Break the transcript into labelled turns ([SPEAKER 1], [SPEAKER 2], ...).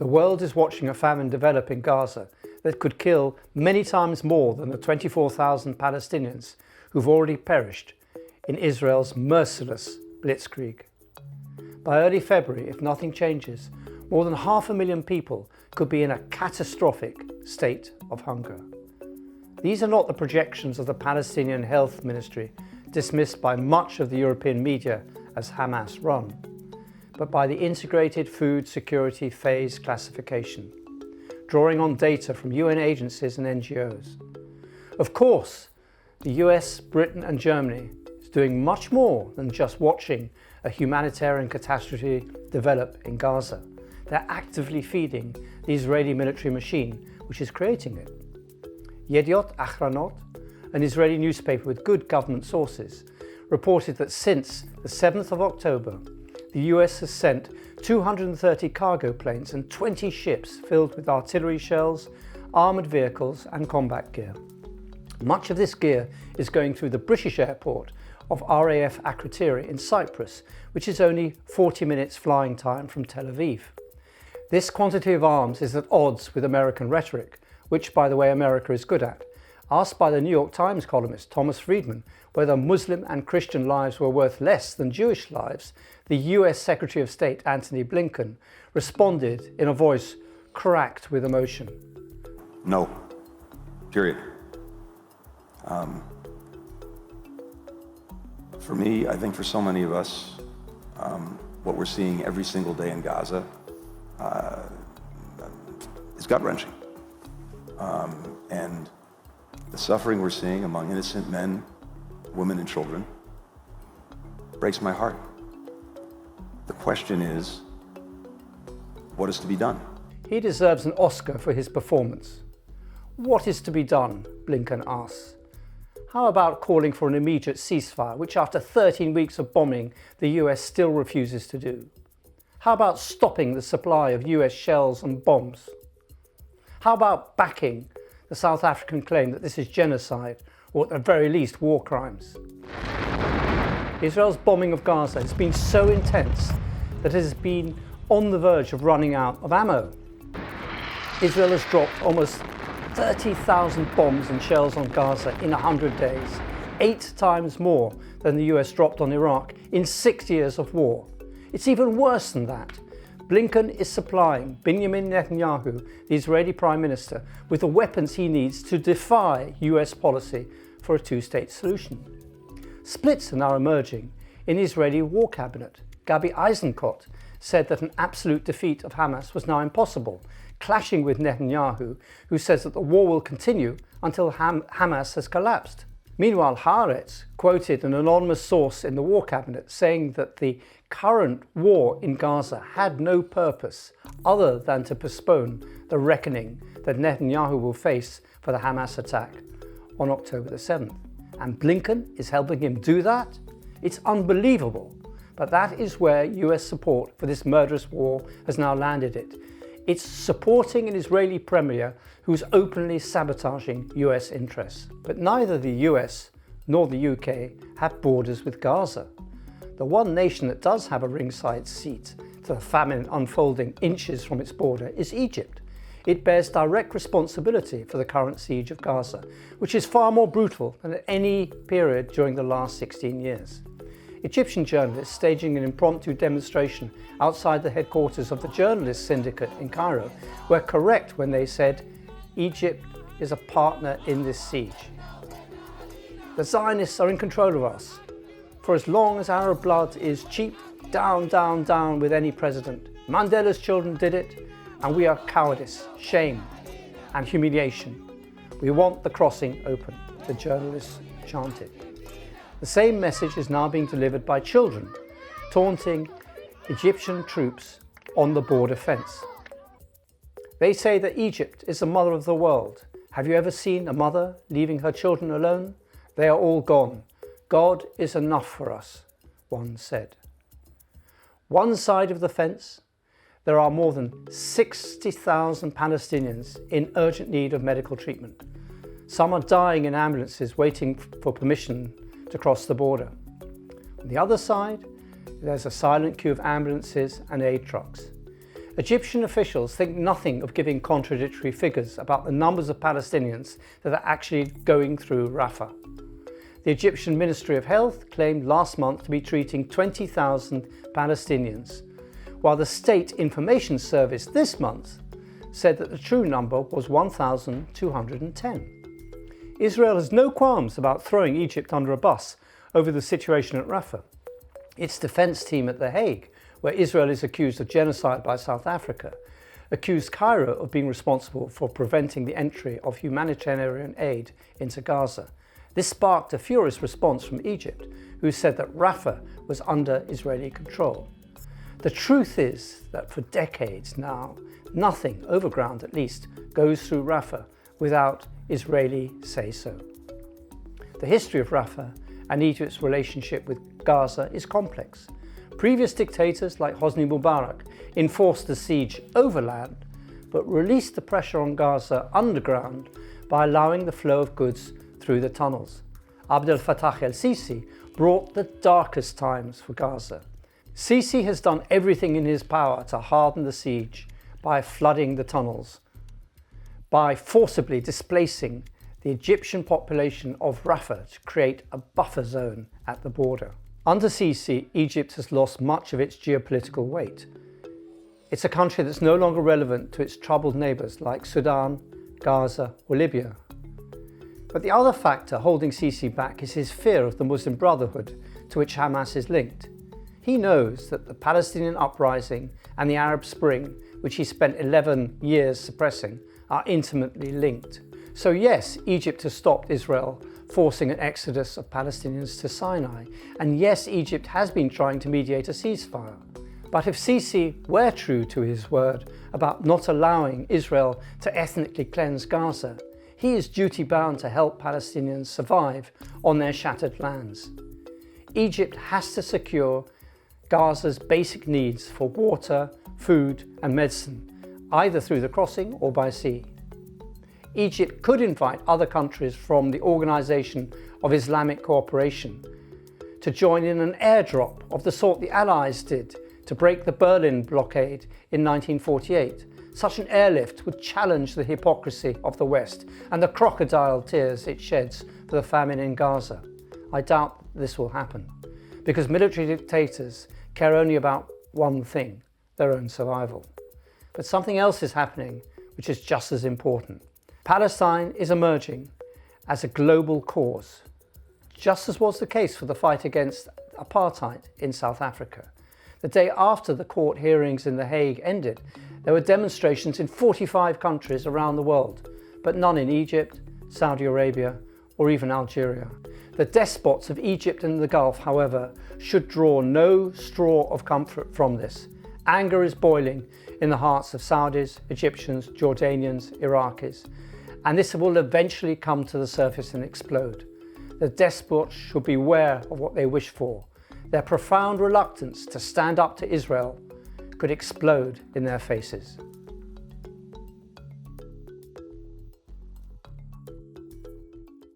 [SPEAKER 1] The world is watching a famine develop in Gaza that could kill many times more than the 24,000 Palestinians who've already perished in Israel's merciless blitzkrieg. By early February, if nothing changes, more than 500,000 people could be in a catastrophic state of hunger. These are not the projections of the Palestinian Health Ministry, dismissed by much of the European media as Hamas run, but by the Integrated Food Security Phase classification, drawing on data from UN agencies and NGOs. Of course, the US, Britain and Germany is doing much more than just watching a humanitarian catastrophe develop in Gaza. They're actively feeding the Israeli military machine, which is creating it. Yediot Ahronot, an Israeli newspaper with good government sources, reported that since the 7th of October, the US has sent 230 cargo planes and 20 ships filled with artillery shells, armoured vehicles and combat gear. Much of this gear is going through the British airport of RAF Akrotiri in Cyprus, which is only 40 minutes flying time from Tel Aviv. This quantity of arms is at odds with American rhetoric, which, by the way, America is good at. Asked by the New York Times columnist Thomas Friedman whether Muslim and Christian lives were worth less than Jewish lives, the US Secretary of State Antony Blinken responded in a voice cracked with emotion.
[SPEAKER 2] No, period. For me, I think for so many of us, what we're seeing every single day in Gaza is gut-wrenching. And the suffering we're seeing among innocent men, women, and children breaks my heart. The question is, what is to be done?
[SPEAKER 1] He deserves an Oscar for his performance. What is to be done? Blinken asks. How about calling for an immediate ceasefire, which after 13 weeks of bombing, the US still refuses to do? How about stopping the supply of US shells and bombs? How about backing the South African claim that this is genocide, or at the very least war crimes? Israel's bombing of Gaza has been so intense that it has been on the verge of running out of ammo. Israel has dropped almost 30,000 bombs and shells on Gaza in 100 days, 8 times more than the US dropped on Iraq in 6 years of war. It's even worse than that. Blinken is supplying Benjamin Netanyahu, the Israeli Prime Minister, with the weapons he needs to defy US policy for a two-state solution. Splits are now emerging in the Israeli War Cabinet. Gabi Eisenkot said that an absolute defeat of Hamas was now impossible, clashing with Netanyahu, who says that the war will continue until Hamas has collapsed. Meanwhile, Haaretz quoted an anonymous source in the War Cabinet saying that the current war in Gaza had no purpose other than to postpone the reckoning that Netanyahu will face for the Hamas attack on October the 7th. And Blinken is helping him do that? It's unbelievable. But that is where US support for this murderous war has now landed it. It's supporting an Israeli premier who's openly sabotaging US interests. But neither the US nor the UK have borders with Gaza. The one nation that does have a ringside seat to the famine unfolding inches from its border is Egypt. It bears direct responsibility for the current siege of Gaza, which is far more brutal than at any period during the last 16 years. Egyptian journalists staging an impromptu demonstration outside the headquarters of the Journalists Syndicate in Cairo were correct when they said Egypt is a partner in this siege. The Zionists are in control of us. For as long as Arab blood is cheap, down, down, down with any president. Mandela's children did it, and we are cowardice, shame, and humiliation. We want the crossing open, the journalists chanted. The same message is now being delivered by children, taunting Egyptian troops on the border fence. They say that Egypt is the mother of the world. Have you ever seen a mother leaving her children alone? They are all gone. God is enough for us, one said. One side of the fence, there are more than 60,000 Palestinians in urgent need of medical treatment. Some are dying in ambulances waiting for permission to cross the border. On the other side, there's a silent queue of ambulances and aid trucks. Egyptian officials think nothing of giving contradictory figures about the numbers of Palestinians that are actually going through Rafah. The Egyptian Ministry of Health claimed last month to be treating 20,000 Palestinians, while the State Information Service this month said that the true number was 1,210. Israel has no qualms about throwing Egypt under a bus over the situation at Rafah. Its defence team at The Hague, where Israel is accused of genocide by South Africa, accused Cairo of being responsible for preventing the entry of humanitarian aid into Gaza. This sparked a furious response from Egypt, who said that Rafah was under Israeli control. The truth is that for decades now, nothing, overground at least, goes through Rafah without Israeli say-so. The history of Rafah and Egypt's relationship with Gaza is complex. Previous dictators like Hosni Mubarak enforced the siege overland, but released the pressure on Gaza underground by allowing the flow of goods through the tunnels. Abdel Fattah el-Sisi brought the darkest times for Gaza. Sisi has done everything in his power to harden the siege by flooding the tunnels, by forcibly displacing the Egyptian population of Rafah to create a buffer zone at the border. Under Sisi, Egypt has lost much of its geopolitical weight. It's a country that's no longer relevant to its troubled neighbours like Sudan, Gaza or Libya. But the other factor holding Sisi back is his fear of the Muslim Brotherhood, to which Hamas is linked. He knows that the Palestinian uprising and the Arab Spring, which he spent 11 years suppressing, are intimately linked. So yes, Egypt has stopped Israel forcing an exodus of Palestinians to Sinai. And yes, Egypt has been trying to mediate a ceasefire. But if Sisi were true to his word about not allowing Israel to ethnically cleanse Gaza, he is duty-bound to help Palestinians survive on their shattered lands. Egypt has to secure Gaza's basic needs for water, food and medicine, either through the crossing or by sea. Egypt could invite other countries from the Organization of Islamic Cooperation to join in an airdrop of the sort the Allies did to break the Berlin blockade in 1948. Such an airlift would challenge the hypocrisy of the West and the crocodile tears it sheds for the famine in Gaza. I doubt this will happen, because military dictators care only about one thing: their own survival. But something else is happening which is just as important. Palestine is emerging as a global cause, just as was the case for the fight against apartheid in South Africa. The day after the court hearings in The Hague ended, there were demonstrations in 45 countries around the world, but none in Egypt, Saudi Arabia, or even Algeria. The despots of Egypt and the Gulf, however, should draw no straw of comfort from this. Anger is boiling in the hearts of Saudis, Egyptians, Jordanians, Iraqis, and this will eventually come to the surface and explode. The despots should beware of what they wish for. Their profound reluctance to stand up to Israel could explode in their faces.